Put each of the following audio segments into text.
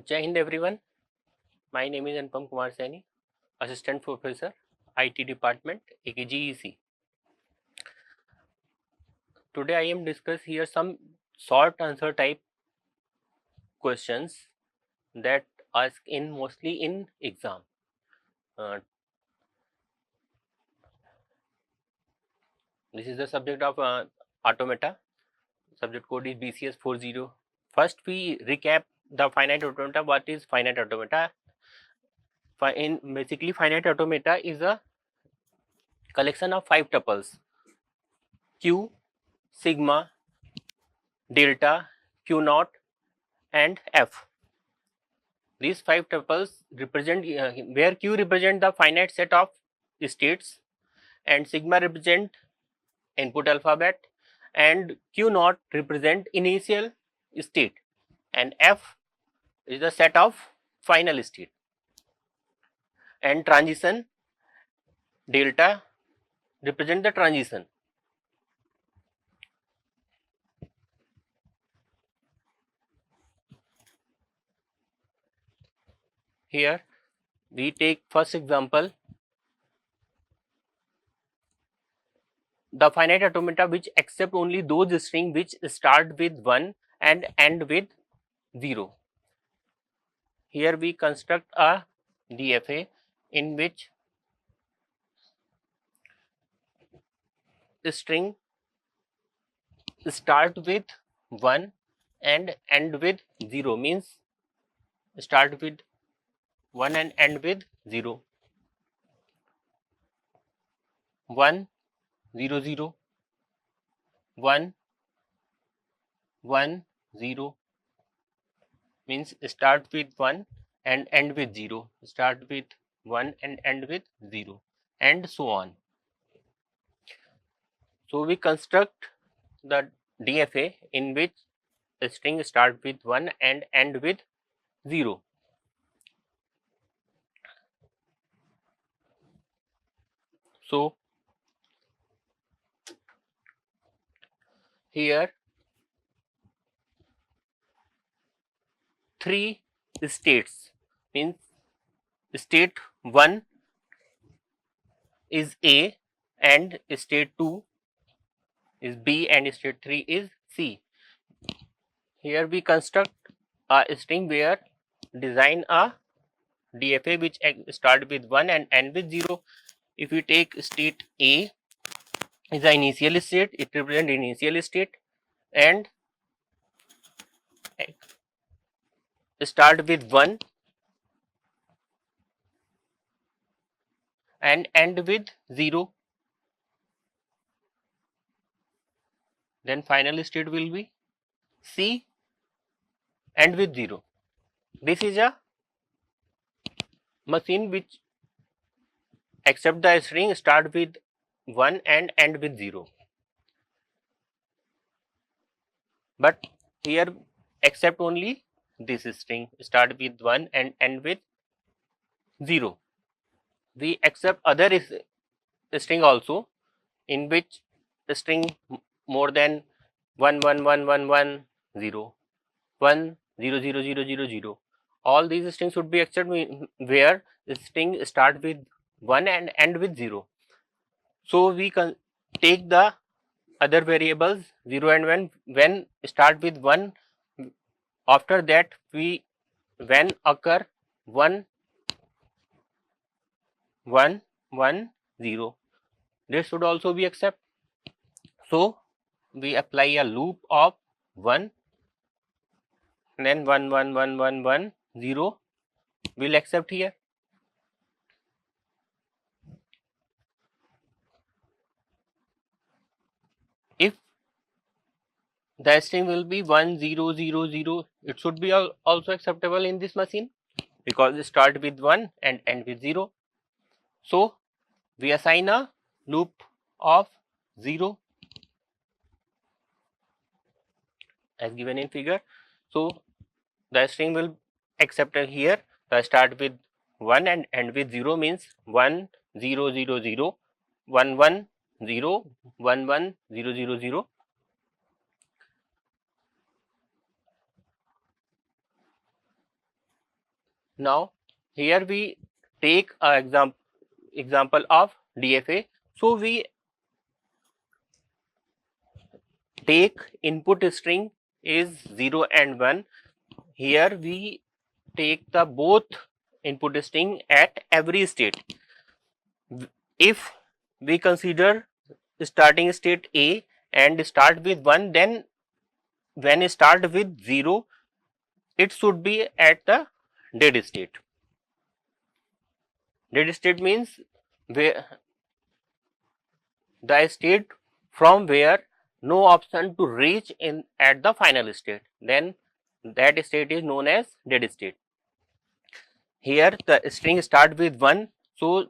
Jai Hind everyone. My name is Anupam Kumar Saini, Assistant Professor, IT Department, AJAY. Today I am discuss here some short answer type questions that ask in mostly in exam. This is the subject of Automata. Subject code is BCS 40. First we recap the finite automata. What is finite automata? Basically finite automata is a collection of 5 tuples: Q, sigma, delta, Q naught and F. These 5 tuples represent where Q represent the finite set of states and sigma represent input alphabet and Q naught represent initial state and F is the set of final state, and transition delta represent the transition. Here we take first example, the finite automata which accept only those strings which start with 1 and end with 0. Here we construct a DFA in which the string start with 1 and end with 0, means start with 1 and end with 0. 1 0 0 1 1 0 means start with 1 and end with 0, start with 1 and end with 0, and so on. So we construct the DFA in which the string start with 1 and end with 0. So here 3 states, means state 1 is A and state 2 is B and state 3 is C. Here we construct a string where design a DFA which start with 1 and end with 0. If we take state A is the initial state, it represents initial state, and start with 1 and end with 0. Then final state will be C, end with 0. This is a machine which accept the string start with 1 and end with 0. But here accept only this string start with 1 and end with 0. We accept other string also in which the string more than 1 1 1 1 1 0 1 0 0 0 0 0. All these strings should be accepted where the string start with 1 and end with 0. So we can take the other variables 0 and 1 when start with 1. After that we when occur 1 1 1 0, this should also be accept. So we apply a loop of 1, then 1 1 1 1 1 0 will accept here. If the string will be 1 0 0 0, it should be also acceptable in this machine because it start with 1 and end with 0. So we assign a loop of 0 as given in figure. So the string will accept here the start with 1 and end with 0, means 1 0 0 0 1 1 0 1 1 0 0 0. Now here we take a example of DFA. So we take input string is 0 and 1. Here we take the both input string at every state. If we consider starting state A and start with 1, then when start with 0, it should be at the dead state. Dead state means where the state from where no option to reach in at the final state, then that state is known as dead state. Here the string start with 1, so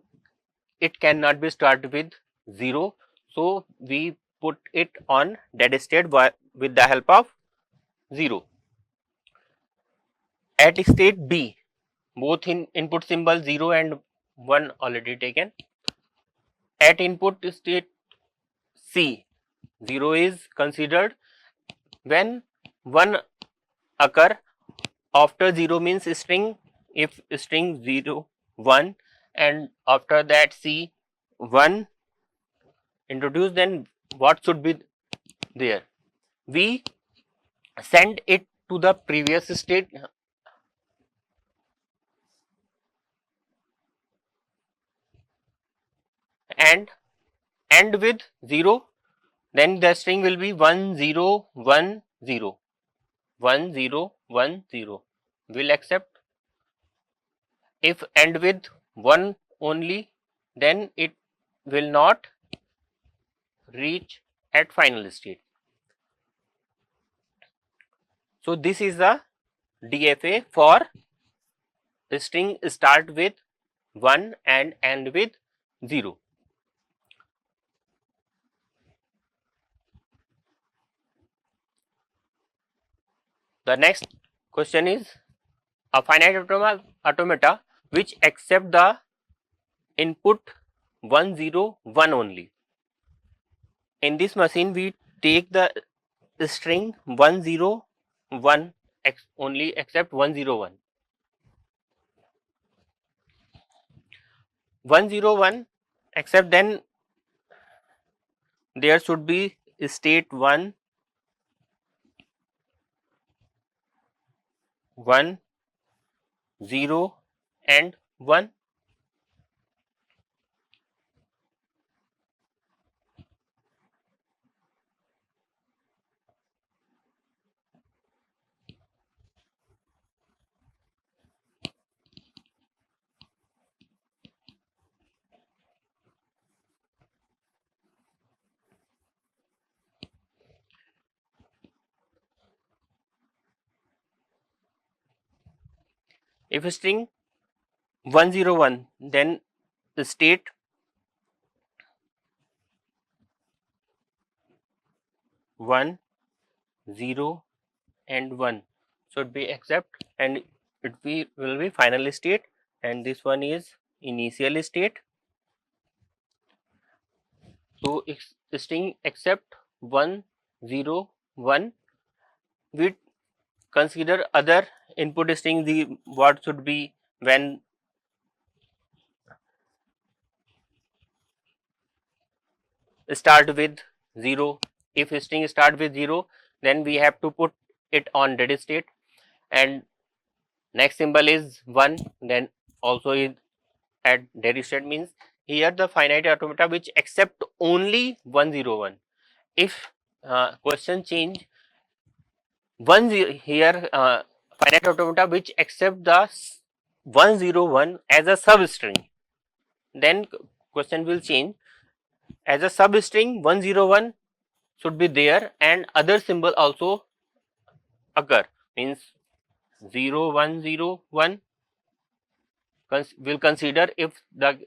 it cannot be start with 0, so we put it on dead state with the help of 0. At state B, both in input symbol 0 and 1 already taken. At input state C, 0 is considered when 1 occur after 0 means string, if string 0 1 and after that C 1 introduced, then what should be there? We send it to the previous state and end with 0, then the string will be 1 0 1 0 1 0 1 0. Will accept. If end with 1 only, then it will not reach at final state. So this is the DFA for string start with 1 and end with 0. The next question is a finite automata which accept the input 1 0 1 only. In this machine we take the string 1 0 1 only except 1 0 1. 1 0 1 except then there should be state 1 1 0 and 1. If string 1 0 1, then the state 1 0 and 1 should be accept, and it will be final state, and this one is initial state. So string accept 1 0 1, we consider other input string, the what should be when start with 0. If string start with 0, then we have to put it on dead state, and next symbol is 1, then also is at dead state, means here the finite automata which accept only 1 0 1. If question change 1 0 here, finite automata which accept the 1 0 1 as a substring, then question will change. As a substring 1 0 1 should be there and other symbol also occur, means 0 1 0 1 will consider if the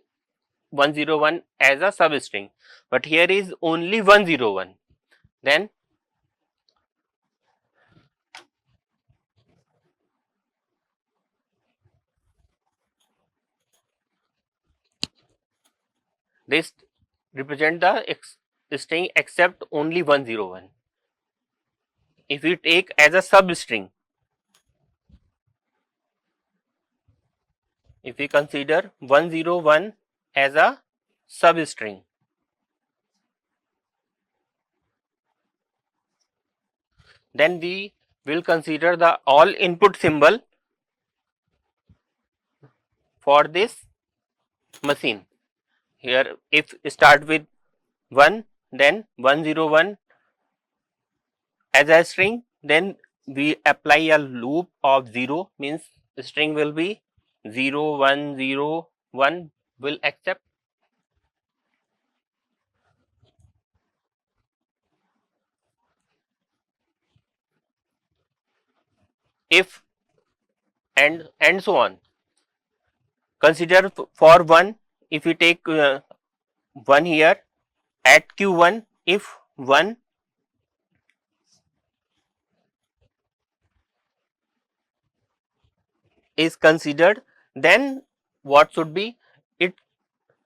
1 0 1 as a substring, but here is only 1 0 1, then this represent the string except only 1 0 1. If we take as a substring if we consider 101 as a substring, then we will consider the all input symbol for this machine. Here if start with 1, then 101 as a string, then we apply a loop of 0, means string will be 0 1 0 1 will accept. If and so on. Consider for 1, if we take 1 here at q1, if 1 is considered, then what should be it,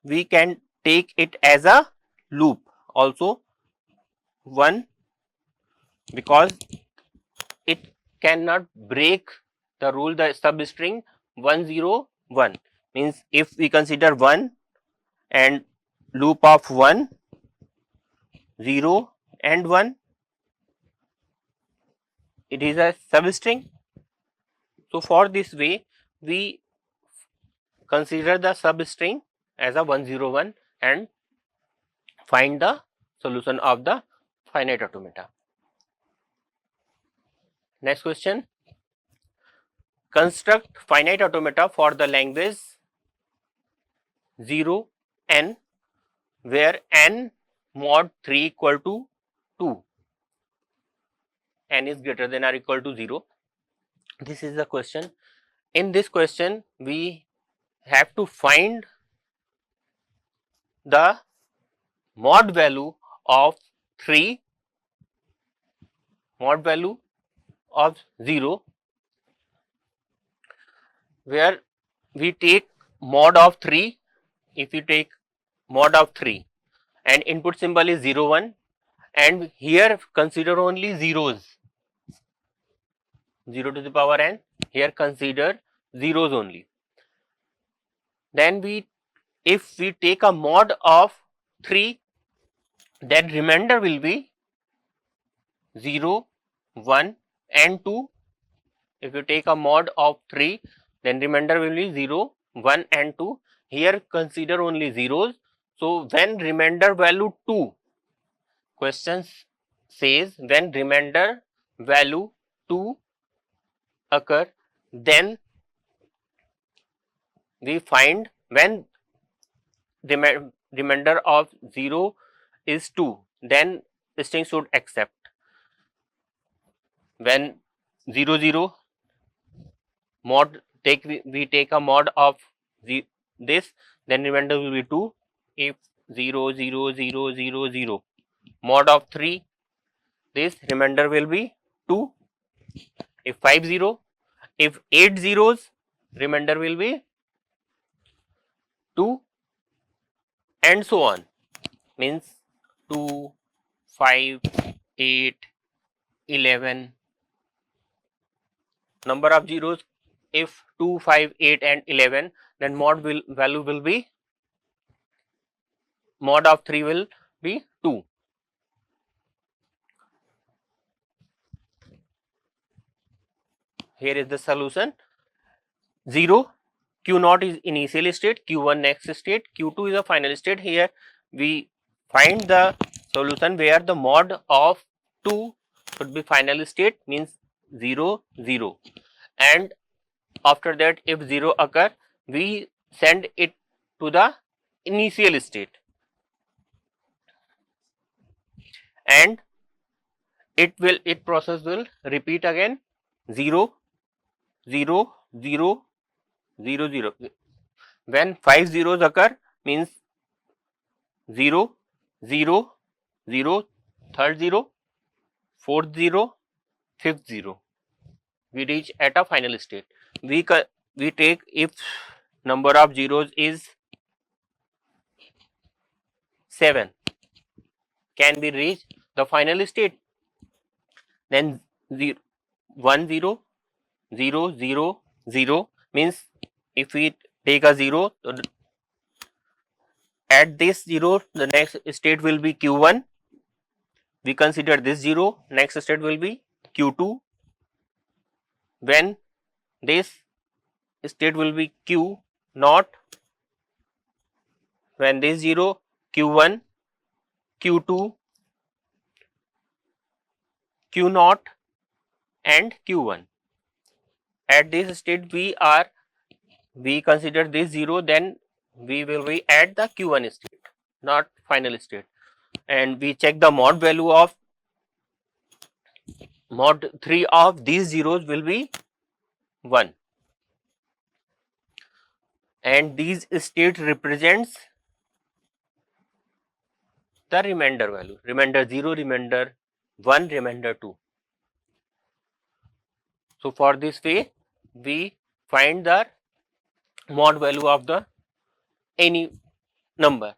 we can take it as a loop also 1, because it cannot break the rule, the substring 101, means if we consider 1 and loop of 1 0 and 1, it is a substring. So for this way we consider the substring as a 101 and find the solution of the finite automata. Next question, construct finite automata for the language 0 n where n mod 3 equal to 2, n is greater than or equal to 0. This is the question. In this question we have to find the mod value of 3, mod value of 0, where we take mod of 3. If you take mod of 3 and input symbol is 0 1, and here consider only zeros, 0 to the power n, here consider zeros only. Then we, if we take a mod of 3, then remainder will be 0 1 and 2. If you take a mod of 3, then remainder will be 0 1 and 2. Here consider only zeros. So when remainder value 2, question says when remainder value 2 occur, then we find when remainder of 0 is 2, then string should accept. When 0 0 mod we take a mod of this, then remainder will be 2. If 0 0 0 0 0 mod of 3, this remainder will be 2. If 5 0, if 8 zeros, remainder will be 2, and so on, means 2 5 8 11, number of zeros. If 2 5 8 and 11, then mod value will be, mod of 3 will be 2. Here is the solution. 0, q0 is initial state, q1 next state, q2 is a final state. Here we find the solution where the mod of 2 should be final state, means 0 0, and after that if 0 occur, we send it to the initial state, and it process will repeat again 0 0 0 0 0. When 5 zeros occur, means 0 0 0, third 0, fourth 0, fifth 0, we reach at a final state. We take, if number of zeros is 7, can be reached the final state, then 1 0 0 0 0, means if we take a 0. So at this 0, the next state will be Q1. We consider this 0, next state will be Q2. When this state will be Q naught, when this 0, Q1, Q2, Q naught and Q1. At this state we consider this 0, then we will be at the Q1 state, not final state, and we check the mod value of mod 3 of these zeros will be 1, and these state represents the remainder value, remainder 0, remainder 1, remainder 2. So for this way we find the mod value of the any number.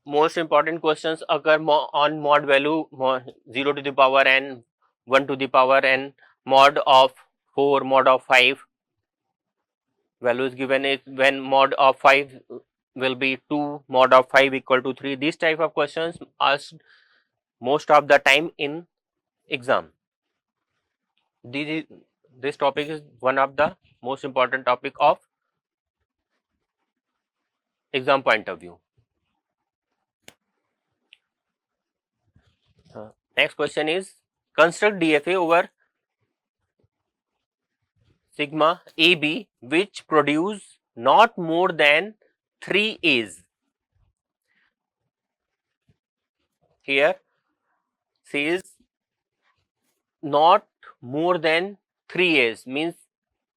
Most important questions occur on mod value 0 to the power n, 1 to the power n, mod of 4, mod of 5. Value is given is when mod of 5 will be 2, mod of 5 equal to 3. This type of questions asked most of the time in exam. This topic is one of the most important topic of exam point of view. Next question is construct DFA over sigma AB which produce not more than 3 A's. Here says not more than 3 A's, means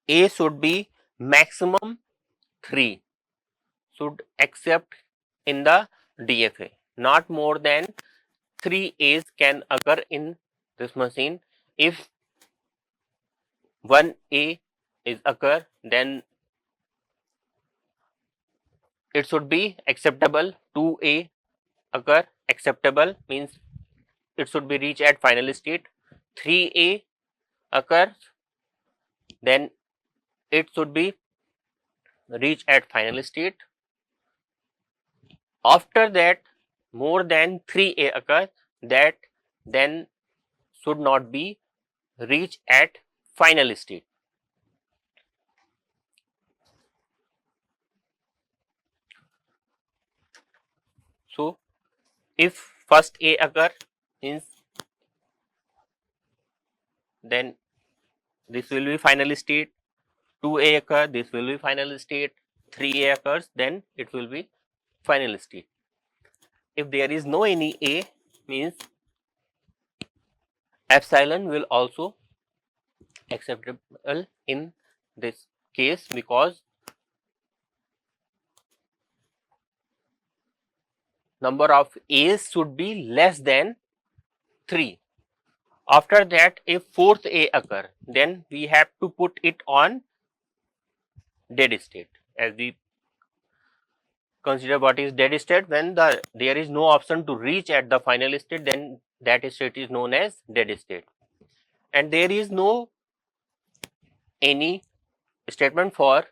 A should be maximum 3, should accept in the DFA. Not more than 3 A's can occur in this machine. If 1 A is occur, then it should be acceptable. 2 A occur, acceptable, means it should be reached at final state. 3 A occurs, then it should be reached at final state. After that, more than 3 A occurs, that then should not be reached at final state. So if first A occur, means then this will be final state. 2 A occur, this will be final state. 3 A occurs, then it will be final state. If there is no any A, means epsilon will also acceptable in this case, because number of A's should be less than 3. After that, if fourth A occur, then we have to put it on dead state. As we consider what is dead state, when there is no option to reach at the final state, then that state is known as dead state. And there is no any statement for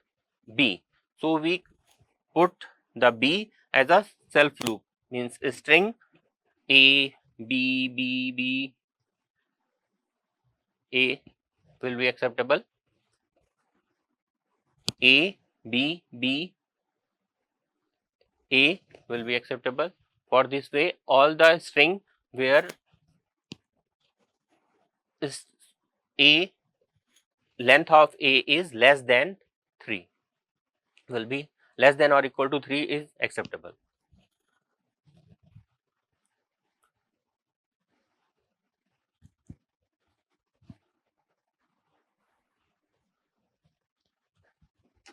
B. So we put the B as a self loop, means a string A, B, B, B, A will be acceptable. A, B, B, A will be acceptable. For this way, all the string where is A, length of A is less than 3 will be less than or equal to 3 is acceptable.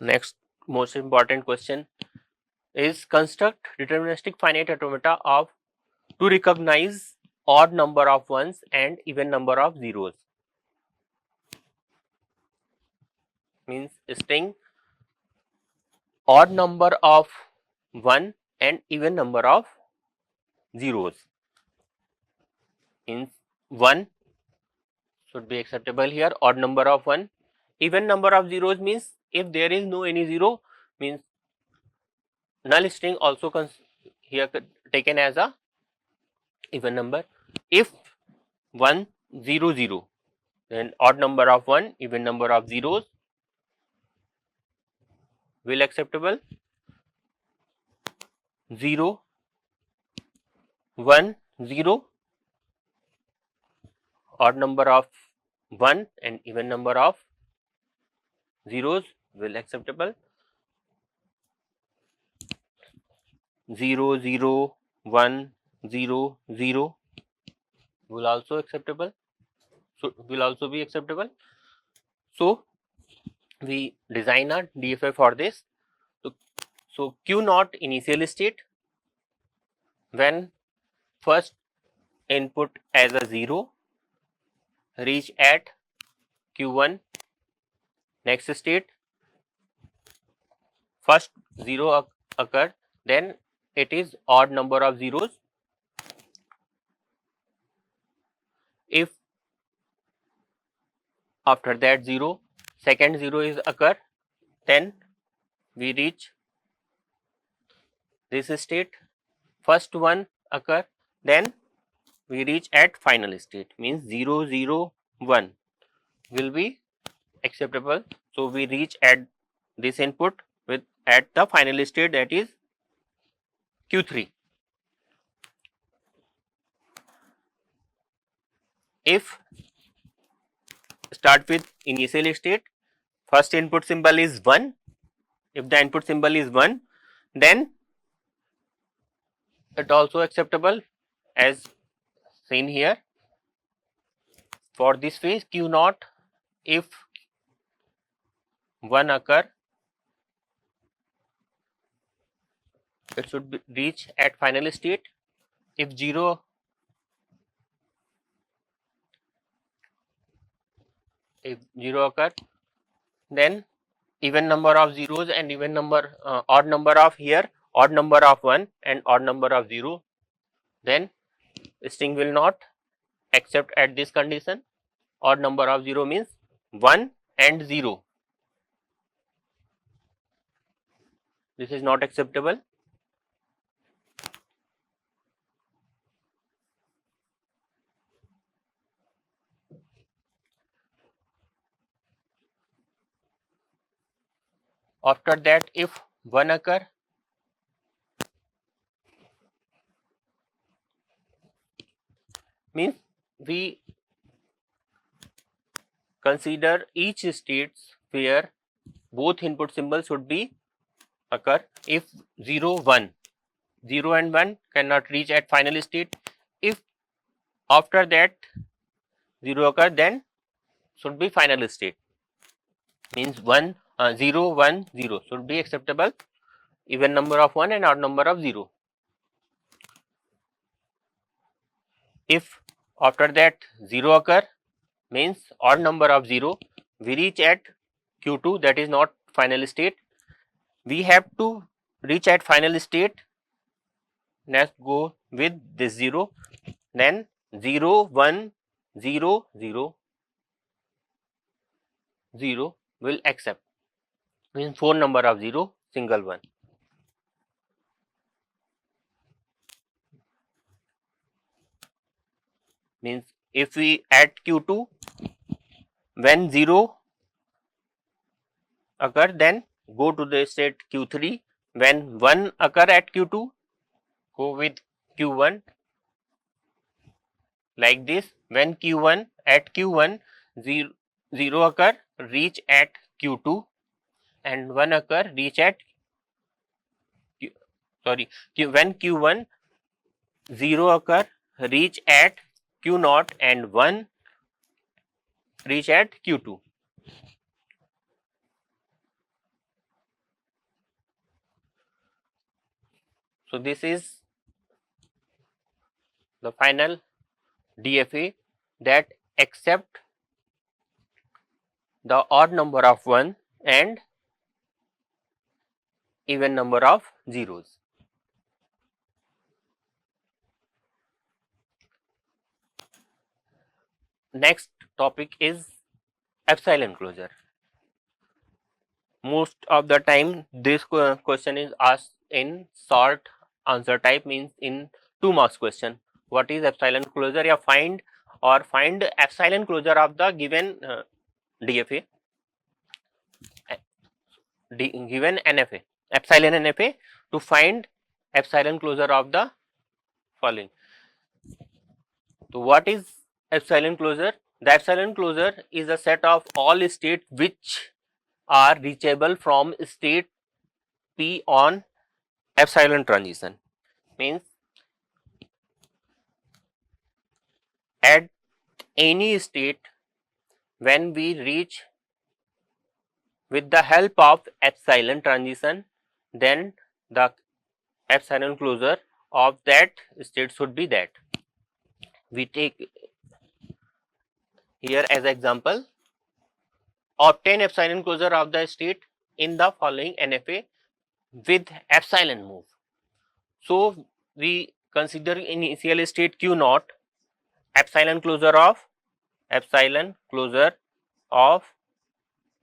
Next most important question is construct deterministic finite automata of to recognize odd number of ones and even number of zeros. Means string odd number of 1 and even number of zeros. Means 1 should be acceptable here, odd number of 1. Even number of zeros means if there is no any zero, means null string also here taken as a even number. If 1 0 0, then odd number of 1, even number of zeros will acceptable. 0 1 0, odd number of 1 and even number of zeros will acceptable. 0 0 1 0 0 will also acceptable. So will also be acceptable. So we design a DFA for this. So Q naught initial state, when first input as a 0 reach at Q1 next state, first 0 occur, then it is odd number of zeros. If after that 0 second 0 is occur, then we reach this state. First one occur, then we reach at final state, means 0 0 1 will be acceptable. So we reach at this input with at the final state, that is Q3. If start with initial state, first input symbol is 1. If the input symbol is 1, then it also acceptable as seen here. For this phase Q naught, if 1 occur, it should be reach at final state. If 0 occur, then even number of zeros and even number odd number of here, odd number of 1 and odd number of 0, then string will not accept at this condition. Odd number of 0 means 1 and 0, this is not acceptable. After that, if 1 occur, means we consider each states where both input symbols should be occur. If 0 1, 0 and 1 cannot reach at final state. If after that 0 occur, then should be final state, means 1 0 1 0 should be acceptable, even number of 1 and odd number of 0. If after that 0 occur, means odd number of 0, we reach at Q2, that is not final state. We have to reach at final state, let's go with this 0, then 0 1 0 0 0 will accept, means 4 number of 0 single one. Means if we add Q2, when 0 occur, then go to the state Q3. When 1 occur at Q2, go with Q1 like this. When Q1 at Q1 0 occur, reach at Q2, and 1 occur, reach at when Q1 0 occur, reach at Q naught, and 1 reach at Q2. So this is the final DFA that accept the odd number of 1 and even number of zeros. Next topic is epsilon closure. Most of the time this question is asked in short answer type, means in 2 marks question. What is epsilon closure? या find epsilon closure of the given DFA, given NFA, epsilon NFA, to find epsilon closure of the following. So what is epsilon closure? The epsilon closure is a set of all states which are reachable from state P on epsilon transition. Means at any state when we reach with the help of epsilon transition, then the epsilon closure of that state should be that. We take here as example, obtain epsilon closure of the state in the following NFA with epsilon move. So we consider initial state Q naught, epsilon closure of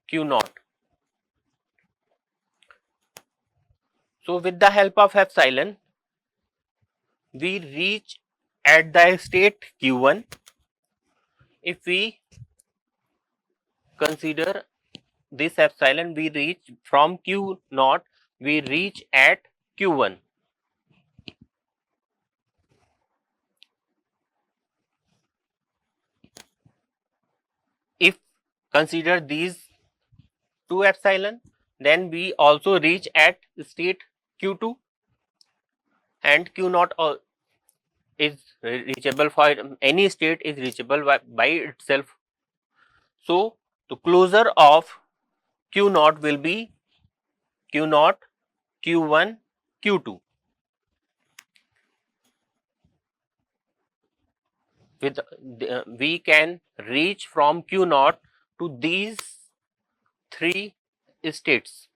Q naught. So with the help of epsilon, we reach at the state Q1. If we consider this epsilon, we reach from Q naught, we reach at Q1. If consider these 2 epsilon, then we also reach at state Q2, and Q naught is reachable for any state is reachable by itself. So the closure of Q naught will be Q naught, Q1, Q2. With we can reach from Q naught to these 3 states.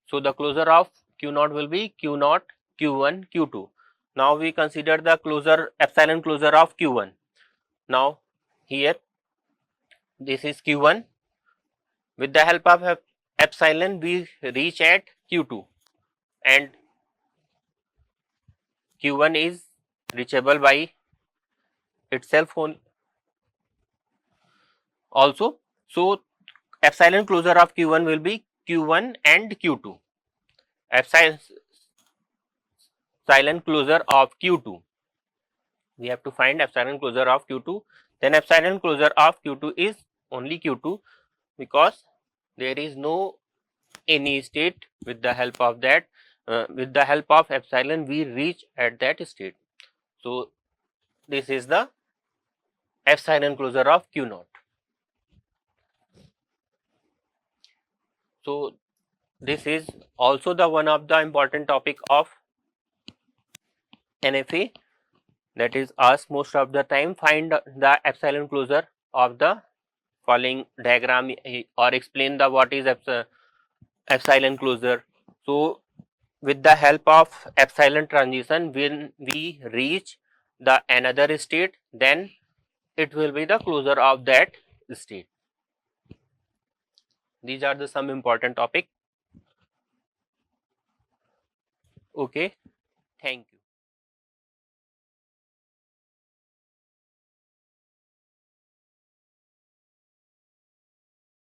So the closure of Q naught will be Q naught, Q1, Q2. Now we consider the closure, epsilon closure of Q1. Now here this is Q1. With the help of epsilon, we reach at Q2, and Q1 is reachable by itself also. So epsilon closure of Q1 will be Q1 and Q2. Epsilon closure of Q2. We have to find epsilon closure of Q2. Then epsilon closure of Q2 is only Q2, because there is no any state with the help of that with the help of epsilon we reach at that state. So this is the epsilon closure of Q naught. So this is also the one of the important topic of NFA, that is asked most of the time. Find the epsilon closure of the following diagram, or explain the what is epsilon closure. So with the help of epsilon transition, when we reach the another state, then it will be the closure of that state. These are the some important topic. Okay, thank you.